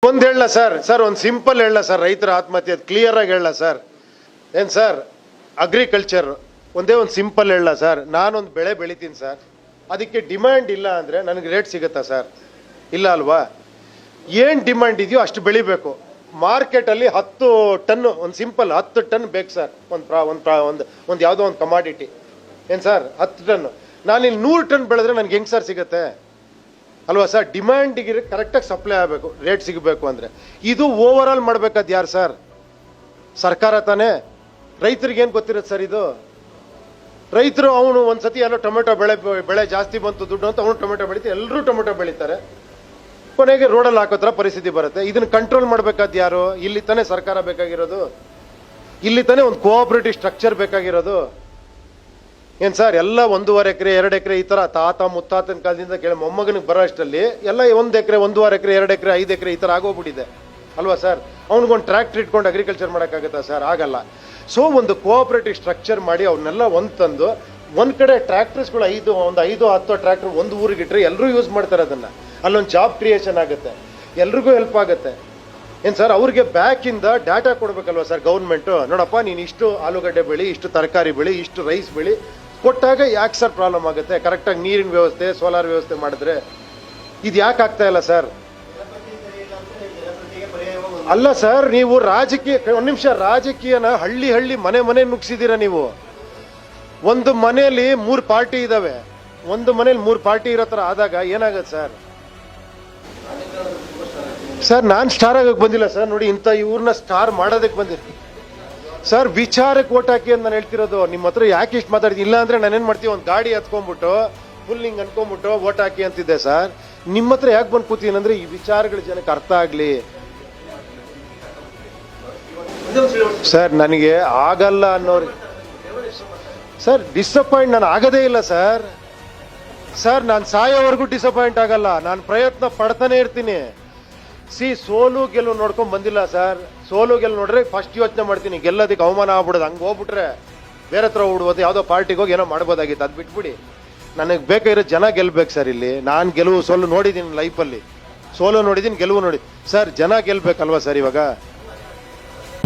ಒಂದ್ ಹೇಳ ಸರ್ ಒಂದು ಸಿಂಪಲ್ ಹೇಳ ಸರ್, ರೈತರ ಆತ್ಮಹತ್ಯೆ ಕ್ಲಿಯರ್ ಆಗಿ ಹೇಳ ಸರ್. ಏನ್ ಸರ್, ಅಗ್ರಿಕಲ್ಚರ್ ಒಂದೇ ಒಂದು ಸಿಂಪಲ್ ಹೇಳ ಸರ್, ನಾನೊಂದು ಬೆಳೆ ಬೆಳಿತೀನಿ ಸರ್, ಅದಕ್ಕೆ ಡಿಮ್ಯಾಂಡ್ ಇಲ್ಲ ಅಂದ್ರೆ ನನಗೆ ರೇಟ್ ಸಿಗುತ್ತಾ ಸರ್? ಇಲ್ಲ ಅಲ್ವಾ? ಏನು ಡಿಮ್ಯಾಂಡ್ ಇದೆಯೋ ಅಷ್ಟು ಬೆಳಿಬೇಕು. ಮಾರ್ಕೆಟಲ್ಲಿ 10 ಟನ್, ಒಂದು ಸಿಂಪಲ್ 10 ಟನ್ ಬೇಕು ಸರ್, ಒಂದು ಯಾವುದೋ ಒಂದು ಕಮಾಡಿಟಿ. ಏನು ಸರ್, 10 ಟನ್. ನಾನಿಲ್ಲಿ 100 ಟನ್ ಬೆಳೆದ್ರೆ ನನಗೆ ಹೆಂಗೆ ಸರ್ ಸಿಗುತ್ತೆ ಅಲ್ವಾ ಸರ್? ಡಿಮ್ಯಾಂಡಿಗೆ ಕರೆಕ್ಟಾಗಿ ಸಪ್ಲೈ ಆಗಬೇಕು, ರೇಟ್ ಸಿಗಬೇಕು ಅಂದರೆ. ಇದು ಓವರ್ ಆಲ್ ಮಾಡ್ಬೇಕಾದ್ ಯಾರು ಸರ್? ಸರ್ಕಾರ ತಾನೇ. ರೈತರಿಗೆ ಏನು ಗೊತ್ತಿರುತ್ತೆ ಸರ್ ಇದು? ರೈತರು ಅವನು ಒಂದ್ಸತಿ ಏನೋ ಟೊಮೆಟೊ ಬೆಳೆ ಜಾಸ್ತಿ ಬಂತು ದುಡ್ಡು ಅಂತ ಅವನು ಟೊಮೆಟೊ ಬೆಳೀತಾರೆ, ಎಲ್ಲರೂ ಟೊಮೆಟೊ ಬೆಳೀತಾರೆ, ಕೊನೆಗೆ ರೋಡಲ್ಲಿ ಹಾಕೋ ಥರ ಪರಿಸ್ಥಿತಿ ಬರುತ್ತೆ. ಇದನ್ನು ಕಂಟ್ರೋಲ್ ಮಾಡ್ಬೇಕಾದ್ ಯಾರು? ಇಲ್ಲಿ ತಾನೇ ಸರ್ಕಾರ ಬೇಕಾಗಿರೋದು, ಇಲ್ಲಿ ತಾನೇ ಒಂದು ಕೋಆಪರೇಟಿವ್ ಸ್ಟ್ರಕ್ಚರ್ ಬೇಕಾಗಿರೋದು. ಏನು ಸರ್, ಎಲ್ಲ 1.5 ಎಕರೆ 2 ಎಕರೆ ಈ ಥರ ತಾತ ಮುತ್ತಾತನ ಕಾಲದಿಂದ ಕೇಳಿ ಮೊಮ್ಮಗನಿಗೆ ಬರೋ ಅಷ್ಟರಲ್ಲಿ ಎಲ್ಲ 1 ಎಕರೆ 1.5 ಎಕರೆ 2 ಎಕರೆ 5 ಎಕರೆ ಈ ಥರ ಆಗೋಗ್ಬಿಟ್ಟಿದೆ ಅಲ್ವಾ ಸರ್? ಅವ್ನಿಗೊಂದು ಟ್ರ್ಯಾಕ್ಟರ್ ಇಟ್ಕೊಂಡು ಅಗ್ರಿಕಲ್ಚರ್ ಮಾಡೋಕ್ಕಾಗುತ್ತಾ ಸರ್? ಆಗಲ್ಲ. ಸೊ ಒಂದು ಕೋಆಪರೇಟಿವ್ ಸ್ಟ್ರಕ್ಚರ್ ಮಾಡಿ ಅವ್ರನ್ನೆಲ್ಲ ತಂದು ಒಂದು ಕಡೆ ಟ್ರ್ಯಾಕ್ಟರ್ಸ್ಗಳು 5-10 ಟ್ರ್ಯಾಕ್ಟರ್ ಒಂದು ಊರಿಗೆ ಇಟ್ಟರೆ ಎಲ್ಲರೂ ಯೂಸ್ ಮಾಡ್ತಾರೆ ಅದನ್ನು. ಅಲ್ಲೊಂದು ಜಾಬ್ ಕ್ರಿಯೇಷನ್ ಆಗುತ್ತೆ, ಎಲ್ರಿಗೂ ಹೆಲ್ಪ್ ಆಗುತ್ತೆ. ಏನು ಸರ್, ಅವ್ರಿಗೆ ಬ್ಯಾಕಿಂದ ಡಾಟಾ ಕೊಡಬೇಕಲ್ವ ಸರ್ ಗೌರ್ಮೆಂಟು? ನೋಡಪ್ಪ, ನೀನು ಇಷ್ಟು ಆಲೂಗಡ್ಡೆ ಬೆಳಿ, ಇಷ್ಟು ತರಕಾರಿ ಬೆಳಿ, ಇಷ್ಟು ರೈಸ್ ಬೆಳಿ ಕೊಟ್ಟಾಗ ಯಾಕೆ ಸರ್ ಪ್ರಾಬ್ಲಮ್ ಆಗುತ್ತೆ? ಕರೆಕ್ಟಾಗಿ ನೀರಿನ ವ್ಯವಸ್ಥೆ, ಸೋಲಾರ್ ವ್ಯವಸ್ಥೆ ಮಾಡಿದ್ರೆ ಇದು ಯಾಕೆ ಆಗ್ತಾ ಇಲ್ಲ ಸರ್? ಅಲ್ಲ ಸರ್, ನೀವು ರಾಜಕೀಯ, ಒಂದು ನಿಮಿಷ, ರಾಜಕೀಯನ ಹಳ್ಳಿ ಮನೆ ನುಗ್ಸಿದ್ದೀರ ನೀವು. ಒಂದು ಮನೆಯಲ್ಲಿ 3 ಪಾರ್ಟಿ ಇದಾವೆ, ಒಂದು ಮನೇಲಿ 3 ಪಾರ್ಟಿ ಇರೋ ಥರ ಆದಾಗ ಏನಾಗತ್ತೆ ಸರ್? ಸರ್, ನಾನು ಸ್ಟಾರ್ ಆಗಕ್ಕೆ ಬಂದಿಲ್ಲ ಸರ್, ನೋಡಿ ಇಂಥ ಇವ್ರನ್ನ ಸ್ಟಾರ್ ಮಾಡೋದಕ್ಕೆ ಬಂದಿರಿ ಸರ್. ವಿಚಾರಕ್ಕೆ ಓಟ್ ಹಾಕಿ ಅಂತ ನಾನು ಹೇಳ್ತಿರೋದು. ನಿಮ್ಮ ಹತ್ರ ಯಾಕೆ ಇಷ್ಟು ಮಾತಾಡ್ತೀನಿ? ಇಲ್ಲ ಅಂದ್ರೆ ನಾನೇನು ಮಾಡ್ತೀವಿ, ಒಂದು ಗಾಡಿ ಹತ್ಕೊಂಡ್ಬಿಟ್ಟು ಫುಲ್ ಹಿಂಗೆ ಅನ್ಕೊಂಡ್ಬಿಟ್ಟು ಓಟ್ ಹಾಕಿ ಅಂತಿದ್ದೆ ಸರ್. ನಿಮ್ಮ ಹತ್ರ ಯಾಕೆ ಬಂದು ಕೂತೀನಿ ಅಂದ್ರೆ ಈ ವಿಚಾರಗಳ ಜನಕ್ಕೆ ಅರ್ಥ ಆಗಲಿ ಸರ್. ನನಗೆ ಆಗಲ್ಲ ಅನ್ನೋರು ಸರ್, ಡಿಸಪಾಯಿಂಟ್ ನಾನು ಆಗೋದೇ ಇಲ್ಲ ಸರ್. ಸರ್, ನಾನು ಸಾಯೋವರೆಗೂ ಡಿಸಪಾಯಿಂಟ್ ಆಗಲ್ಲ, ನಾನು ಪ್ರಯತ್ನ ಪಡ್ತಾನೆ ಇರ್ತೀನಿ. ಸೋಲು ಗೆಲುವು ನೋಡ್ಕೊಂಡ್ ಬಂದಿಲ್ಲ ಸರ್. ಸೋಲು ಗೆಲುವು ನೋಡ್ರೆ ಫಸ್ಟ್ ಯೋಚನೆ ಮಾಡ್ತೀನಿ, ಗೆಲ್ಲೋದಕ್ಕೆ ಅವಮಾನ ಆಗ್ಬಿಡೋದು. ಹಂಗೆ ಹೋಗ್ಬಿಟ್ರೆ ಬೇರೆ ಹತ್ರ ಹೋಗ್ಬಿಡ್ಬೋದು, ಯಾವುದೋ ಪಾರ್ಟಿಗೆ ಹೋಗಿ ಏನೋ ಮಾಡ್ಬೋದಾಗಿತ್ತು, ಅದು ಬಿಟ್ಬಿಡಿ. ನನಗೆ ಬೇಕಾಗಿರೋ ಜನ ಗೆಲ್ಬೇಕು ಸರ್. ಇಲ್ಲಿ ನಾನು ಗೆಲುವು ಸೋಲು ನೋಡಿದ್ದೀನಿ ಲೈಫಲ್ಲಿ, ಸೋಲು ನೋಡಿದ್ದೀನಿ, ಗೆಲುವು ನೋಡಿ ಸರ್. ಜನ ಗೆಲ್ಬೇಕಲ್ವಾ ಸರ್ ಇವಾಗ?